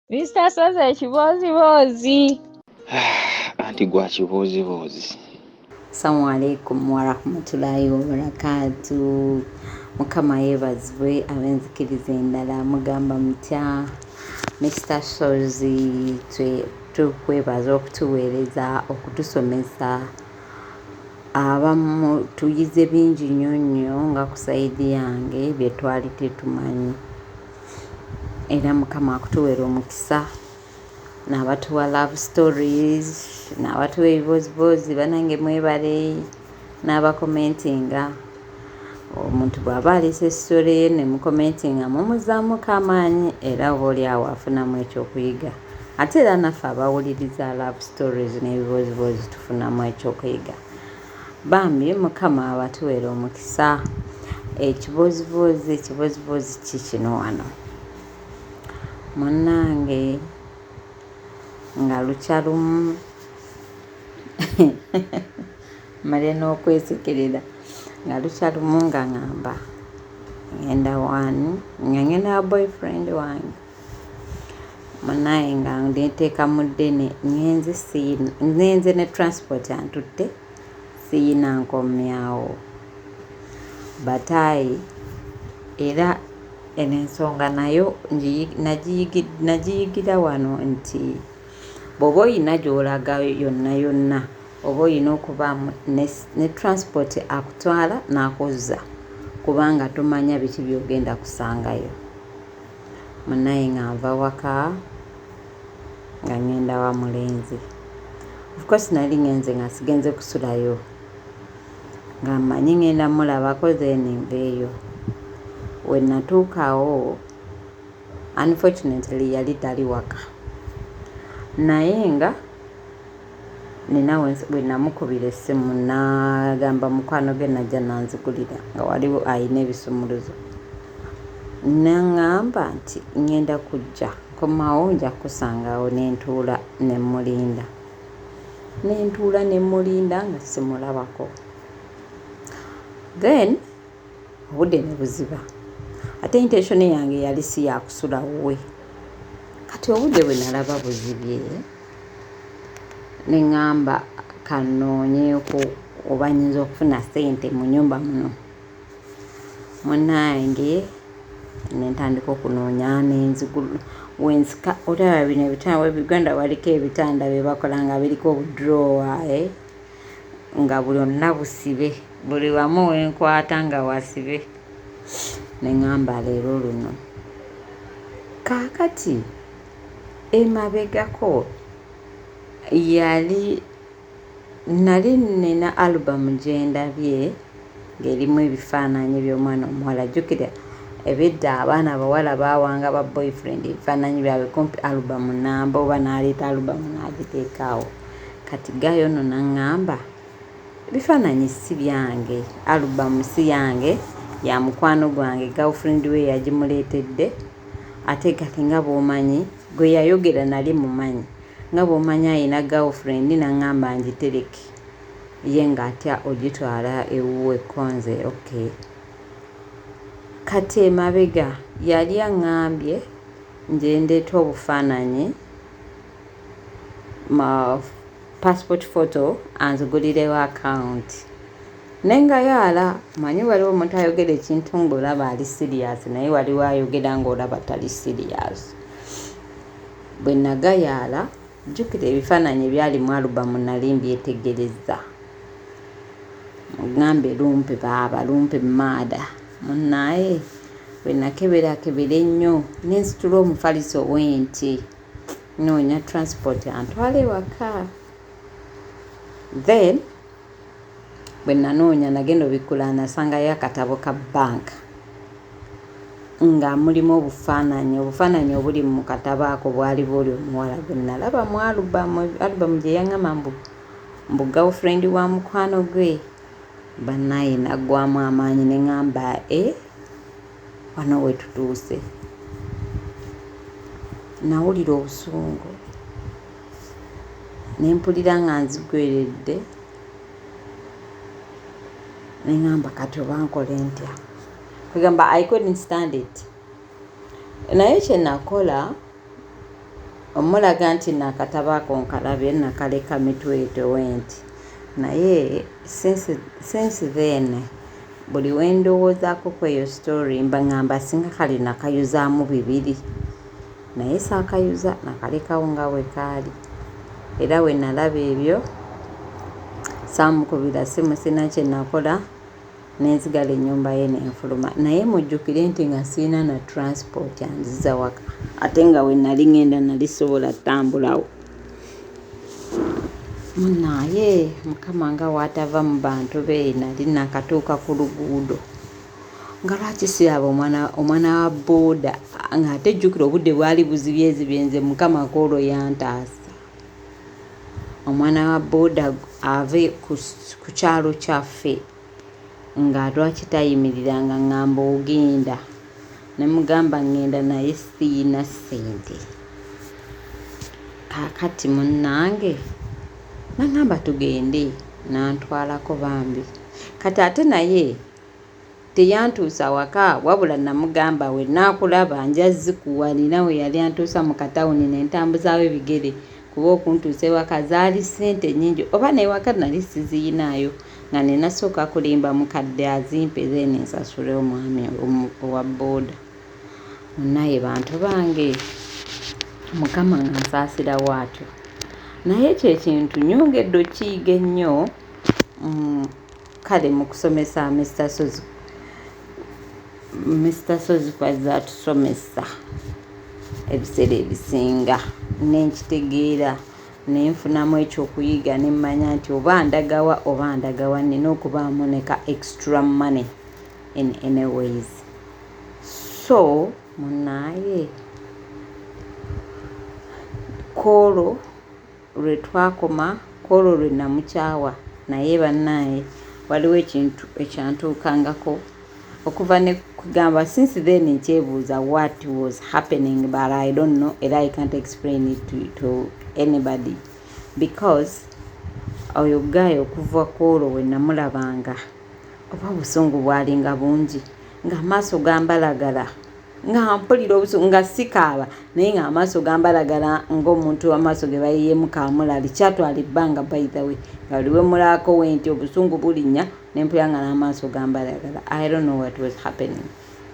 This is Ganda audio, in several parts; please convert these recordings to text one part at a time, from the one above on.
Mr. Soze Ekiboozi. Anti gwa kiboozibuuzi. Assalamu alaikum warahmatullahi wabarakatuh. Mukama yeebazibwe abenzikiriza endala mugamba mutya. Mr. Sozi tukwebaza okutuweereza okutusomesa abamu tuyize bingi nnyo nga ku saidi yange bye twali tetumanyi era Mukama akutuweera omukisa n'abatuwa love stories n'abatuwa ebiboozibuuzi banange mwebale n'abakomentinga. Omuntu bw'aba alese story ye ne mukomentinga mumuzaamuko amaanyi era oba oli awo afunamu ekyokuyiga. Ate era naffe abawuliriza love stories n'ebiboozibuuzi tufunamu ekyokuyiga. Bambi Mukama abatuweera omukisa. Ekiboozibuuzi ki kino wano? Munnange nga lukya lumu mmalya n'okwesekerera nga lukya lumu nga ŋŋamba ngenda wa boyfriend wange munaye nga ndeeteeka mu ddene ngenze ne transport antutte siyina nkomyawo bataayi era eno ensonga nayo nagiyigira wano nti bw'oba oyina gy'olaga yonna oba oyina okubaamu ne transport akutwala n'akuzza kubanga tomanya biki by'ogenda kusangayo. Munaye nga nva waka nga ngenda wa mulenzi. Of course nali ngenze nga sigenze kusulayo nga mmanyi ngenda mulabako then nveeyo. We natuukaawo unfortunately yali tali waka naye nga nina bwe namukubira essimu n'agamba mukwano gwe najja nanzigulira nga waliwo ayina ebisumuluzo. N'aŋŋamba nti ngenda kujja nkomawo nja kukusangawo nentuula ne mulinda nga simulabako. Then obudde ne buziba ate intention yange yali si yakusula wuwe. Kati obudde bwe nalaba buzibye ne ŋŋamba kanoonyeeko oba nnyinza okufuna ssente mu nnyumba muno. Munnange ne ntandika okunoonya wenzika olaba bino ebitanda w'Ebuganda waliko ebitanda bye bakola nga biriko obudrowa nga bwonna busibe buli wamu wenkwata nga wasibe. Ne ŋŋamba leero luno kaakati emabegako nali nina album gye ndabye ng'erimu ebifaananyi by'omwana omuwala. Jjukira ebedda abaana abawala baawanga ba boyfriend ebifaananyi byabwe kumpi album namba oba n'aleeta album n'agiteekaawo. Kati gayo nno n'aŋŋamba ebifaananyi si byange, album si yange, ya mukwano gwange girlfriend we yagimuleetedde. Ate kati nga bw'omanyi gwe yayogera nali mumanyi nga bw'omanyi ayina girlfriend n'aŋŋamba ngitereke ye ng'atya ogitwala ewuwe konze okay. Kati emabega yali aŋŋambye nje ndeeta obufaananyi passport photo anzigulirewo account. Nenga yaala manyi waliwo omuntu ayogera ekintu ng'olaba ali serious naye waliwo ayogera ng'olaba tali serious. Bwe nagayaala jjukira ebifaananyi ebyali mu alubamu nali mbyetegereza. Mugambe lumpe baaba lumpe maada. Munnaye bwe nakeberakebera ennyo nensitula omufaliso w'enti noonya transport antwala ewaka. Then bwe nanoonya nagenda obikkula nasangayo akatabo ka bank nga mulimu obufaananyi obuli mu katabo ako bwali buli omuwala gwe nalaba mu alubamu gye yaŋŋamba mbu girlfriend wa mukwano gwe. Bannaye naggwamu amaanyi ne ŋŋamba wano we tutuuse. Nawulira obusungu ne mpulira nga nzigweredde ne ŋŋamba kati oba nkole ntya. Kwegamba I couldn't stand it. Naye kye nakola omulaga nti nakatabaako nkalabe nakaleka mitwete wenti naye since then buli wendowoozaako kweyo story mba ngamba singa kali nakayuzaamu 2 naye saakayuza nakalekawo nga bwe kaali era we nalaba ebyo saamukubira simu sina kye nakola nenzigala ennyumba ye nenfuluma naye mujjukire nti nga siina na transport anziza waka ate nga we nali ngenda nali sobola ttambulawo naye mukama nga waatava mu bantu be nali nakatuuka ku luguudo nga lwaki siraba omwana wa booda ng'ate jjukira obudde bwali buzibye nze mukama koolo yantaasa omwana wa booda ave ku kyalo kyaffe nga lwaki tayimiriranga ngamba ogenda ne mugamba ngenda naye siina ssente kaakati munnange nangamba tugende nantwalako bambi kati ate naye teyantuusa waka wabula namugamba we naakulaba nja zikuwalira we yali antuusa mu katawuni nentambuzaawo ebigere kuba okuntuusa ewaka zaali ssente nnyingi oba newaka nali siziyinaayo nga nenasooka kulimba mukadde azimpe then ensasule omwami owa booda munaye bantu bange mukama nga nsaasira waatyo naye ekyo ekintu nyongedde okiyiga ennyo kale mu kusomesa Mr. Sozi kwazza tusomesa ebiseera ebisinga nenkitegeera nenfunamu ekyokuyiga nemmanya nti oba ndagawa nina okubaamu neka extra money in any ways so munaye koolo lwe twakoma koolo lwe namukyawa naye bannaye waliwo ekintu ekyantuukangako okuva ne kugamba since then nkyebuuza what was happening but I don't know and I can't explain it to anybody because oyo guy okuva koolo we namulabanga oba obusungu bwalinga bungi ng'amaaso gambalagala nga mpulira obusungu nga sikaaba naye ng'amaaso gambalagala ng'omuntu amaaso ge bayiyeemu kaamulali kyatwala ebbanga by the way nga buli we mulaako wenti obusungu bulinnya nempulira nga n'amaaso gambalagala I don't know what was happening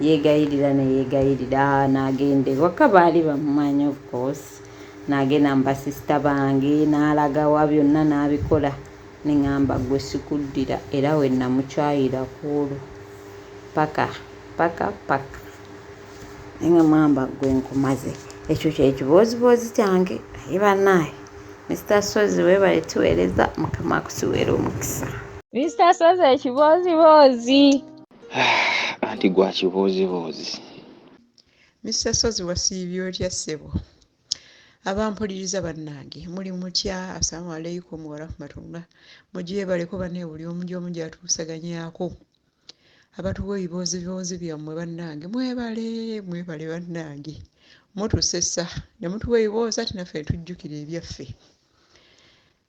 yeegayirira neyeegayirira n'agende waka baali bamumanyi of course n'agenda mu basisita bange n'alagawa byonna n'abikola neŋŋamba gwe sikuddira era we namukyayira kuolwo paka neŋŋamba gwe nkumaze ekyo kyekiboozi kyange naye bannaye Mr. Sozi weebale tuweereza mukama akusiweera omukisa Mr. Sozi ekiboozi anti gwa kiboozi. Mr. Sozi wasiibye otya ssebo abampuliriza bannange muli mutya assalamu alaikum warahmatullah mugyebaleko banne buli omu gy'omu gyatuusaganyaako abatuwa ebiboozi byammwe bannange mwebale bannange mutusesa ne mutuwa ebiboozi ati naffe tujjukira ebyaffe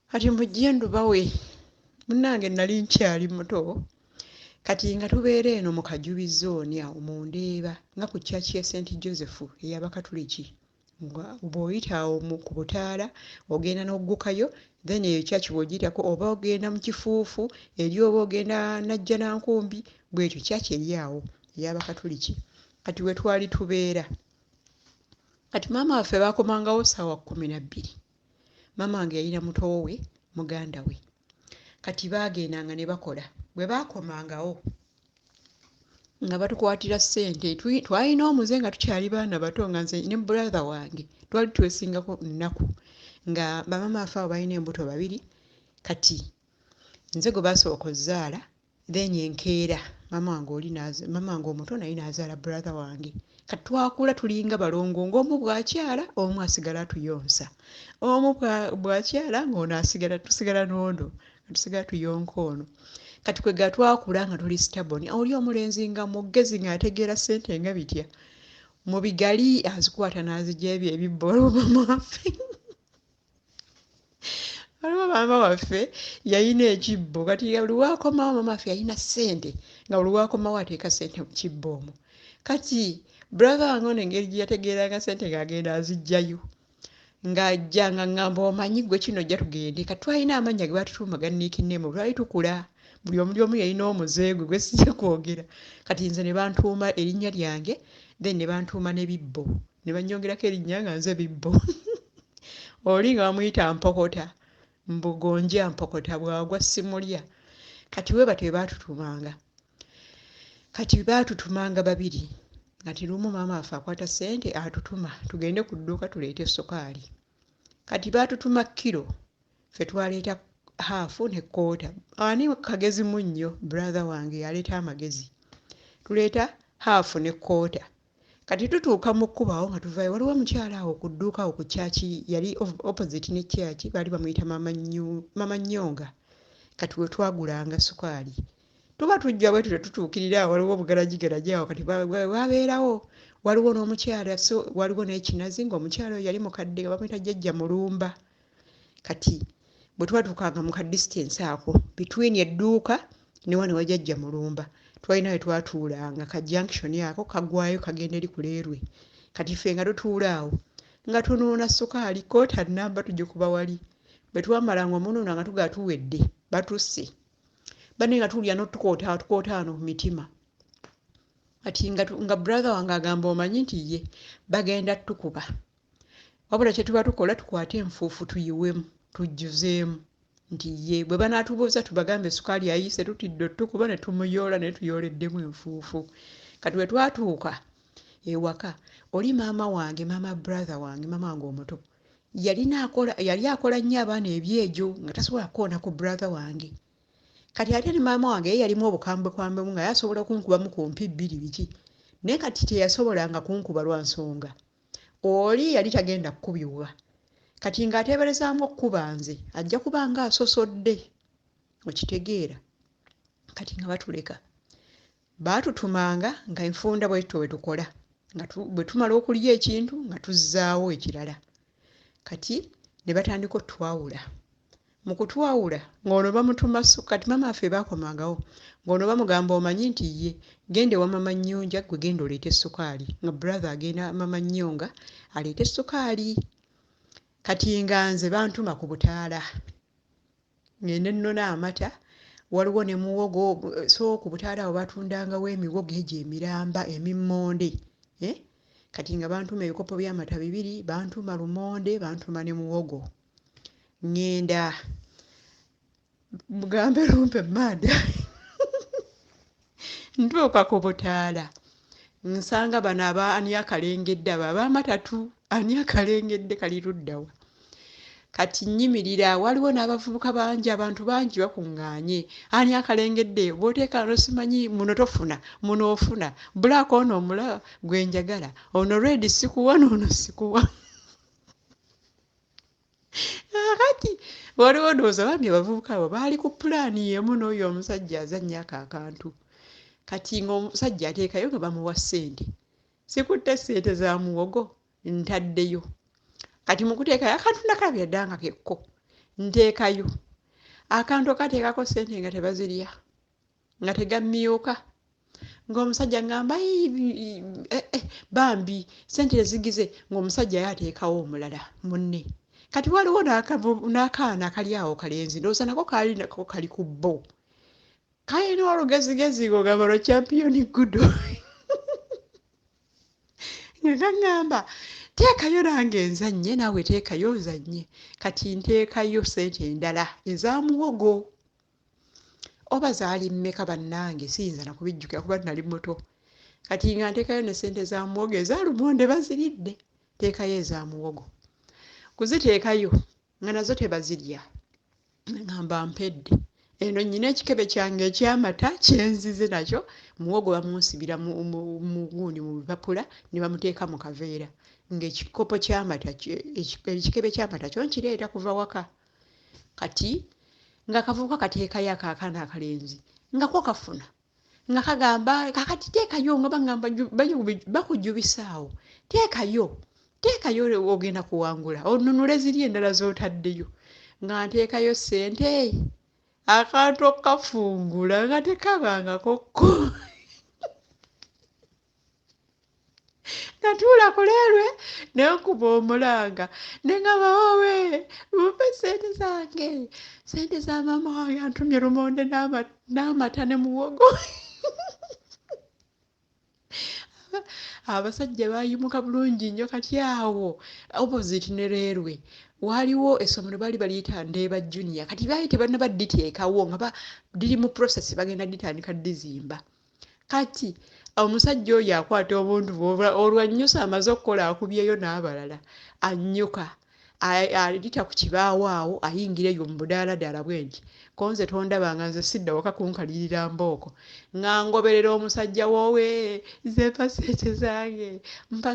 kati mujje ndubawe munnange nali nkyali muto kati nga tubeera eno mu Kajubi zooni awo mu Ndeeba nga ku kyaki ya St. Joseph ey'Abakatuliki bw'oyita awo ku Butaala ogenda n'oggukayo then eyo kyaki bw'ogiyitako oba ogenda mu Kifuufu eri oba ogenda Najjanankumbi bw'etyo kyaki eri awo ey'Abakatuliki kati we twali tubeera kati maama waffe baakomangawo ssaawa 12 maama wange yalina muto we muganda we kati baagendanga ne bakola bwe baakomangawo nga batukwatira ssente twalina omuze nga tukyali baana bato nga nze ne brother wange twali twesingako nnaku nga bamama afe abo balina embuto 2 kati nze gwe basooka ozaala then enkeera mama wange omuto naye n'azaala brother wange kati twakula tulinga balongo ng'omu bwakyala omu asigala atuyonsa omu bwakyala ng'ono tusigala n'ondo tusigala tuyonka ono kati kwega twakula nga tuli staboni oli omulenzi nga mugezi ng'ategeera ssente nga bitya mu bigali azikwata n'azijja ebyo ebibbo mama waffe waliwo maama waffe yalina ekibbo kati buli waakomawo mama waffe yalina ssente nga buli waakomawo ateeka ssente mu kibbo omwo kati brother wange ono engeri gye yategeeranga ssente ng'agenda azijjayo ng'ajja nga ŋŋamba omanyi gwe kino jja tugende kati twalina amannya ge baatutuuma ga niikineemu lwali tukula buli omu yalina omuze gwe sijja kwogera kati nze ne bantuuma erinnya lyange then ne bantuuma ne Bibbo ne bannyongerako erinnya nga nze Bibbo oli nga bamuyita Mpokota mbugonja Mpokota bwagwa simulya kati we batwe baatutumanga kati baatutumanga babiri kati lumu maama waffe akwata ssente atutuma tugende ku dduuka tuleete sukaali kati baatutuma kilo ffe twaleeta haafu ne kkoota ani kagezi munnyo brother wange yaleeta amagezi tuleeta haafu ne kkoota kati tutuuka mu kkubo awo nga tuvaayo waliwo omukyala awo ku dduuka awo ku kyaki yali opposite ne kyaki baali bamuyita mama nnyonga kati we twagulanga sukaali tuba tujja bwe tutyo tutuukirira awo waliwo obugalagigalaji awo kati wabeerawo waliwo n'omukyala so waliwo n'ekinazi ng'omukyala oyo yali mukadde nga bamuyita jjajja mulumba kati bwe twatuukanga mu ka distance ako between edduuka ne wano wa jjajja mulumba twalina we twatuulanga ka junction ako kagwayo kagenda eri ku leerwe kati ffe nga tutuula awo nga tunuuna sukaali koota nnamba tugikuba wali bwe twamalanga omunuuna nga tugaa tuwedde batusse banne nga tulya n'otukootaano ku mitima kati nga brother wange agamba omanyi nti ye bagenda tukuba wabula kye tuba tukola tukwate enfuufu tuyiwemu tujjuzeemu nti ye bwe banaatubuuza tubagambe sukaali ayise tutidde otukuba ne tumuyoola ne tuyooleddemu enfuufu kati we twatuuka ewaka oli maama wange maama brother wange maama wange omuto yali akola nnyo abaana ebyejo nga tasobola kukoona ku brother wange kati ate ne maama wange ye yalimu obukambwekwambwemu nga yasobola kunkubamu ku mpi bbiri biki naye kati teyasobolanga kunkuba lwa nsonga oli yali tagenda kukubibwa kati ng'ateeberezaamu okkuba nze ajja kuba nga asosodde okitegeera kati nga batuleka baatutumanga nga enfunda bwetyo bwe tukola nga bwe tumala okulya ekintu nga tuzzaawo ekirala kati ne batandika otwawula mu kutwawula ng'ono bamutuma kati maama waffe baakomangawo ng'ono bamugamba omanyi nti ye genda ewa mama nnyonja gwe genda oleete essukaali nga brother agenda mama nnyonga aleete essukaali kati nga nze bantuma ku butaala ngende nnona amata waliwo ne muwogo so ku butaala awo batundangawo emiwogo egyo emiramba emimmonde kati nga bantuma ebikopo by'amata 2 bantuma lumonde bantuma ne muwogo ngenda mugambe lumpe maada ntuuka ku butaala nsanga bano ani akalengedde abo ab'amatatu ani akalengedde kali luddawa kati nnyimirira waliwo n'abavubuka bangi abantu bangi bakuŋŋaanye ani akalengedde bw'oteeka no simanyi muno tofuna muno ofuna black ono omulaba gwe njagala ono red sikuwa n'ono sikuwa kati waliwo ndowooza bambi abavubuka abo baali ku pulaani y'emu n'oyo omusajja azannya ako akantu kati ng'omusajja ateekayo nga bamuwa ssente sikutte ssente za muwogo ntaddeyo kati mu kuteekayo akantu nakalabira ddala nga kekko nteekayo akantu okateekako ssente nga tebazirya nga tegammyuka ng'omusajja ngamba bambi ssente ezigize ng'omusajja ye ateekawo omulala munne kati waliwo n'akaana akali awo kalenzi ndowooza nako kali ku bbo kalina olugezigezi ng'ogamba lwa champiyoni gudo nga kaŋŋamba teekayo nange enzannye naawe teekayo nzannye kati nteekayo ssente endala eza muwogo oba zaali mmeka bannange siyinza na kubijjukira kuba nali muto kati nga nteekayo ne ssente za muwogo eza lumonde baziridde teekayo eza muwogo kuziteekayo nga nazo tebazirya ngamba mpedde eno nnyina ekikebe kyange ekyamata kyenzize nakyo muwogo bamunsibira mu gundi mu bipapula ne bamuteeka mu kaveera ng'ekikopo ky'amata ekikebe ky'amata kyo nkireeta kuva waka kati nga kavubuka kateekayo akaakaana akalenzi nga ko kafuna nga kagamba kakati teekayo nga bagamba bakujjubisaawo teekayo ogenda kuwangula onunule ziri endala z'otaddeyo nga nteekayo ssente akantu okafungula nga tekabangakokko natuula ku leerwe ne nkuba omulanga ne ngamba wowe mumpe sente zange, sente za maama wange antumye lumonde n'amata ne muwogo. Abasajja baayimuka bulungi nnyo kati awo opposite ne leerwe waaliwo essomero baali baliyita Ndeeba Junior, kati baali tebannaba dditeekawo nga liri mu process bagenda dditandika ddizimba. Kati omusajja oyo akwata obuntu olwanyusa amaze okukola akubyeyo n'abalala annyuka alita ku kibaawo awo ayingira eyo mu budaaladdala bwe nti konze tondaba nga nze sidda waka kunkalirira mbooko nga ngoberera omusajja woowe nze mpa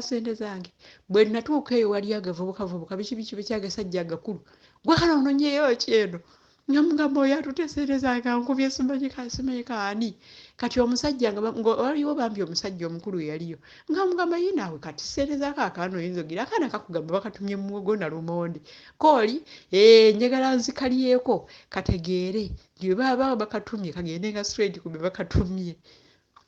ssente zange. Bwe natuuka eyo wali agavubukavubuka biki bikyagasajja agakulu gwe kano ononyeyo ki eno nga mugamba oyo atute ssente zange ankubye simanyi kaani. Kati omusajja waliwo bambi omusajja omukulu eyaliyo nga mugamba ye naawe kati ssente z'akaakaano oyinza ogira akaana kakugamba bakatumye muwogo na lumonde kooli njagala nzikalyeko kategeere bwe baba bakatumye kagende nga straight ku be bakatumye.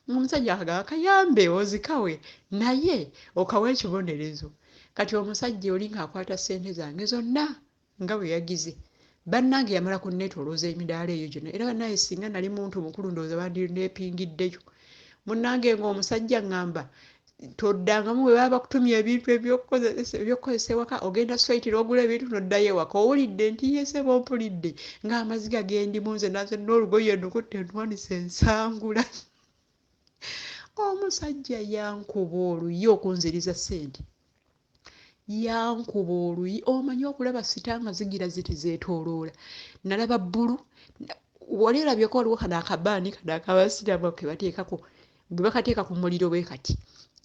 Omusajja akagamba kayambe ozikawe naye okawa ekibonerezo. Kati omusajja oli ng'akwata ssente zange zonna nga bwe yagize. Bannange yamala kunneetoolooza emidaala eyo gyonna era bannange singa nali muntu mukulu ndowooza bandineepingiddeyo. Munnange ng'omusajja ŋŋamba toddangamu bwe baba bakutumya ebintu ebyokukozesa ewaka ogenda straight n'ogula ebintu n'oddayo ewaka owulidde nti yese bompulidde ng'amaziga gendimu nze naze n'olugoye nnukutte ntwanise ensangula. Omusajja yankuba oluyi okunziriza ssente. Yankuba oluyi omanyi okulaba sita nga zigira ziti zeetooloola. Nalaba bbulu wali olabyeko waliwo kano akabaani kano akabasiramu ke bateekako bwe bakateeka ku muliro bwe kati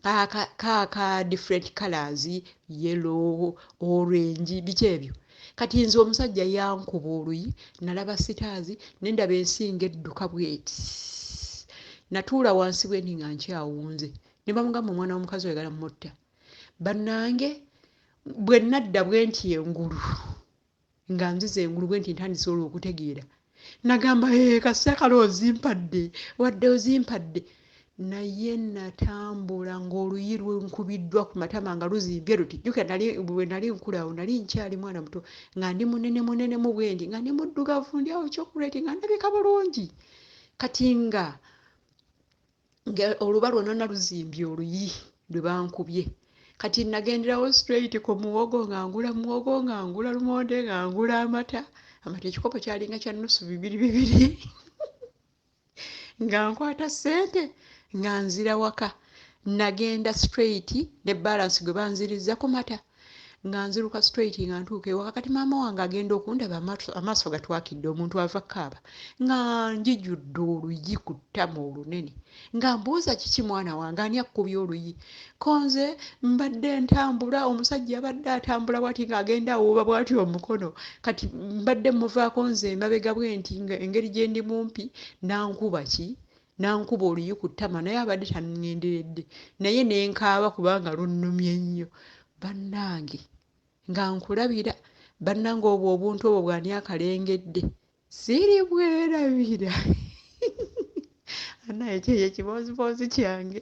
ka different colors yellow orange biki ebyo. Kati nze omusajja yankuba oluyi nalaba sitaazi nendaba ensinga edduka bweti. Natuula wansi bwendi nga nkyawunze ne bamugamba omwana w'omukazi oyagala mutta. Bannange bwe nadda bwe nti engulu nga nzize engulu bwe nti ntandise olwo okutegeera nagamba kasa kale ozimpadde wadde ozimpadde naye natambula ng'oluyi lwenkubiddwa ku matama nga luzimbye luti jjuka bwe nali nkulaawo nali nkyali mwana muto nga ndi munene mu bwendi nga ndi muddugavu ndi awo chocolate nga ndabika bulungi. Kati nga oluba lwonna naluzimbye oluyi lwe bankubye. Kati nagenderawo straight ku muwogo nga ngula lumonde nga ngula amata ekikopo kyalinga kya nusu 2 nga nkwata ssente nga nzira waka. Nagenda straight ne balance gwe banziriza ku mata nga nziruka straight nga ntuuka ewaka. Kati maama wange agenda okundaba amaaso gatwakidde omuntu ava kaaba nga njijjudde oluyi ku ttama olunene nga mbuuza kiki mwana wange ani akkubye oluyi. Konze mbadde ntambula omusajja abadde atambula bwati ng'agenda awuuba bwati omukono kati mbadde muvaako nze emabega bwe nti engeri gye ndi mumpi nankuba oluyi ku ttama naye abadde tanŋenderedde naye ne nkaaba kubanga lunnumye nnyo. Bannange nga nkulabira bannange obwo obuntu obwo bw'ani akalengedde siri bwerabira. Anaye ekyo ekiboozi kyange.